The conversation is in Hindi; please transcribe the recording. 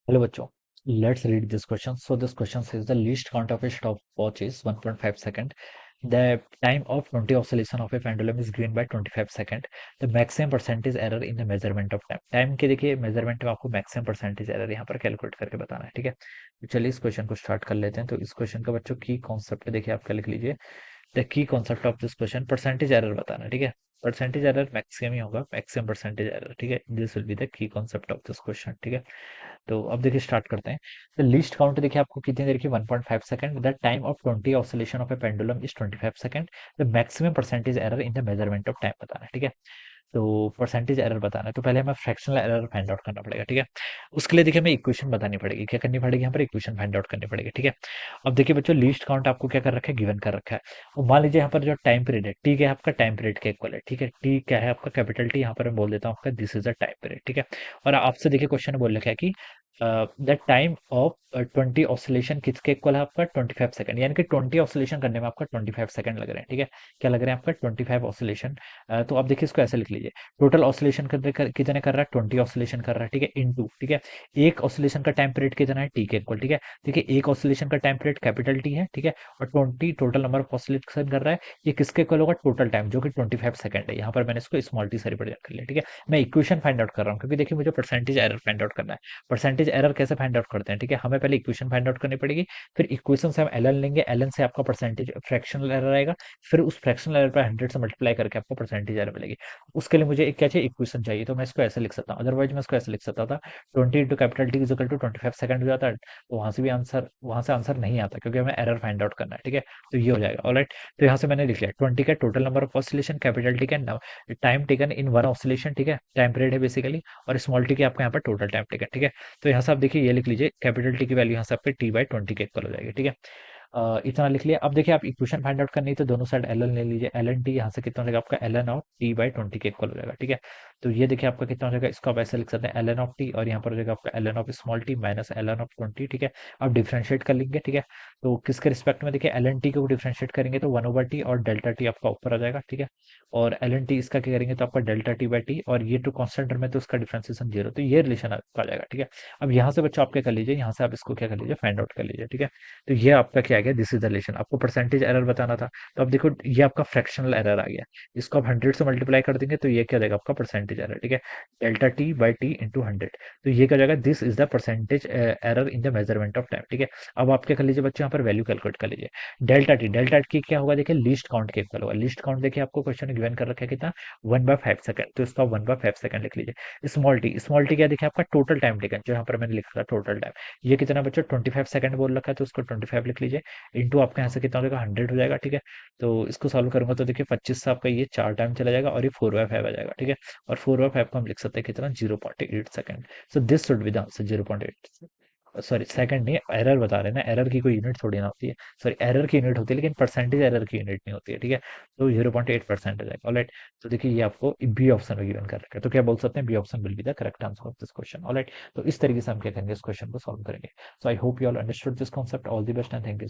हेलो बच्चों, let's read this question. So this question says the least count of a stopwatch is 1.5 second. The time of 20 oscillation of a pendulum is given by 25 second. The maximum percentage error in the measurement of time. Time के देखिए मेजरमेंट में आपको मैक्सिमम परसेंटेज एरर यहाँ पर कैलकुलेट करके बताना है. ठीक है, तो चलिए इस क्वेश्चन को स्टार्ट कर लेते हैं. तो इस क्वेश्चन का बच्चों की कॉन्सेप्ट देखिए, आपका लिख लीजिए. The key concept of this question, percentage error बताना है. ठीक है, परसेंटेज एरर मैक्सिमम ही होगा, मैक्सिमम परसेंटेज एरर. ठीक है, this will be the key concept of this question. ठीक है, तो अब देखिए स्टार्ट करते हैं. तो लीस्ट काउंट देखिए आपको कितनी देर की, 1.5 second. The time of 20 oscillation of A pendulum is 25 second. The maximum percentage error in the measurement of time बताना है. ठीक है, तो परसेंटेज एरर बताना है, तो पहले हमें फ्रैक्शनल एरर फाइंड आउट करना पड़ेगा. ठीक है, उसके लिए देखिए हमें इक्वेशन बतानी पड़ेगी. क्या करनी पड़ेगी यहाँ पर, इक्वेशन फाइंड आउट करनी पड़ेगी. ठीक है, अब देखिए बच्चों, लीस्ट काउंट आपको क्या कर रखा है, गिवन कर रखा है. और मान लीजिए यहाँ पर जो टाइम पीरियड है, टी क्या है आपका, टाइम पीरियड के इक्वल है. ठीक है, टी क्या है आपका, कैपिटल टी. यहाँ पर मैं बोल देता हूँ आपका, this is a time period. ठीक है, और आपसे देखिए क्वेश्चन बोल रखा है कि द टाइम ऑफ 20 ऑसिलेशन किसके इक्वल है आपका, 25 सेकंड. यानी कि 20 ऑसिलेशन करने में आपका 25 सेकंड लग रहे हैं. ठीक है, क्या लग रहे हैं आपका, 25 ऑसिलेशन. तो आप देखिए इसको ऐसे लिख लीजिए. टोटल ऑसिलेशन कितने कर रहा है, 20 ऑसिलेशन कर रहा है. ठीक है, इनटू. ठीक है, एक ऑसिलेशन का टाइम पीरियड कितना है, टी के इक्वल. ठीक है, देखिए एक ऑसिलेशन का टाइम पीरियड कैपिटल टी है. ठीक है, और 20 टोटल नंबर ऑफ ऑसिलेशन कर रहा है. ये किसके इक्वल होगा, टोटल टाइम, जो कि 25 सेकंड है. यहाँ पर मैंने इसको स्मॉल टी से रिप्रेजेंट कर लिया. ठीक है, मैं इक्वेशन फाइंड आउट कर रहा हूँ, क्योंकि देखिए मुझे परसेंटेज एरर फाइंड आउट करना है. परसेंटेज एरर कैसे फाइंड आउट करते हैं, ठीक है, हमें पहले इक्वेशन फाइंड आउट करनी पड़ेगी. फिर इक्वेशन से हम एल एन लेंगे, एल एन से आपका परसेंटेज फ्रैक्शनल एरर आएगा. फिर उस फ्रैक्शनल एरर पर 100 से मल्टीप्लाई करके आपको परसेंटेज एरर मिलेगी. उसके लिए मुझे एक क्या चाहिए, इक्वेशन चाहिए. तो मैं इसको ऐसे लिख सकता हूँ, अदरवाइज मैं इसको ऐसे लिख सकता था, 20 into capital T is equal to 25 second हो जाता है. तो वहां से भी आंसर, वहां से आंसर नहीं आता, क्योंकि हमें एरर फाइंड आउट करना है. ठीक है, तो ये हो जाएगा. ऑलराइट, तो यहाँ से मैंने लिख लिया 20 का total number of oscillation, capital T का time taken in one oscillation. ठीक है, टाइम पीरियड है बेसिकली, और स्मॉल टी के आपका यहाँ पर टोटल टाइम टेकन. ठीक है, तो यहाँ से आप देखिए ये लिख लीजिए, कैपिटल टी की वैल्यू यहाँ से आपके टी बाई 20 के इक्वल हो जाएगी. ठीक है, इतना लिख लिया. अब देखिए आप इक्वेशन फाइंड आउट करनी है, तो दोनों साइड एल एन ले लीजिए. एल एन टी यहाँ से कितना हो जाएगा आपका, L N of T by 20 के इक्वल हो जाएगा. ठीक है, तो ये देखिए आपका कितना हो जाएगा, इसको आप ऐसे लिख सकते हैं, एल एन ऑफ टी, और यहाँ पर हो जाएगा आपका L N of small T minus L N of 20. ठीक है, अब डिफ्रेंशिएट कर लेंगे. ठीक है, तो किसके रिस्पेक्ट में, देखिए एल एन टी को डिफ्रेंशिएट करेंगे तो 1/t, और डेल्टा टी आपका ऊपर आ जाएगा. ठीक है, और एल एन टी इसका क्या करेंगे, तो आपका डेल्टा टी बाई टी, और ये टू कॉन्स्टेंट टर्म है तो उसका डिफ्रेंसिएशन जीरो. तो ये रिलेशन आ जाएगा. ठीक है, अब यहाँ से बच्चों आप क्या कर लीजिए, यहाँ से आप इसको क्या कर लीजिए, फाइंड आउट कर लीजिए. ठीक है, तो ये आपका क्या आ गया, दिस इज द रिलेशन. आपको परसेंटेज एरर बताना था, तो अब देखो ये आपका फ्रैक्शनल एरर आ गया. इसको आप 100 से मल्टीप्लाई कर देंगे तो ये क्या देगा आपका, परसेंटेज एरर. ठीक है, delta T by T into 100. तो ये क्या हो जाएगा, this is the percentage error in the measurement of time. ठीक है, अब आप क्या कर लीजिए बच्चों, यहाँ पर वैल्यू कैलकुलेट कर लीजिए. डेल्टा टी क्या होगा, देखिए लीस्ट काउंट के इक्वल होगा. लीस्ट काउंट देखिए आपको क्वेश्चन में गिवन कर रखा है कितना, 1/5 सेकंड. तो इसका 1/5 सेकंड लिख लीजिए. स्मॉल टी क्या देखिए आपका, टोटल टाइम टेकन, जो यहाँ पर मैंने लिखा था टोटल टाइम, ये कितना बच्चों, 25 सेकंड बोल रखा है, तो उसको 25 लिख लीजिए. इंटू आपका यहाँ से कितना हो जाएगा, 100 हो जाएगा. ठीक है, तो इसको सॉल्व करूंगा तो देखिए 25 से आपका ये 4 टाइम चला जाएगा, और ये 4/5 आ जाएगा. ठीक है, और 4/5 को हम लिख सकते हैं कितना, 0.8 second. So this should be the answer, 0.8. Sorry, second नहीं, एरर बता रहे हैं ना, एरर की कोई यूनिट थोड़ी ना होती है. सॉरी, एरर की यूनिट होती है, लेकिन परसेंटेज एरर की यूनिट नहीं होती है. ठीक है, तो 0.8% हो जाएगा. ऑलराइट, तो देखिए ये आपको बी ऑप्शन में गिवन कर रखा है, तो क्या बोल सकते हैं, B option will be the correct answer of this question. Alright, तो इस तरीके से हम क्या करेंगे, इस क्वेश्चन को सॉल्व करेंगे. So I hope you all understood this concept. All the best and thank you so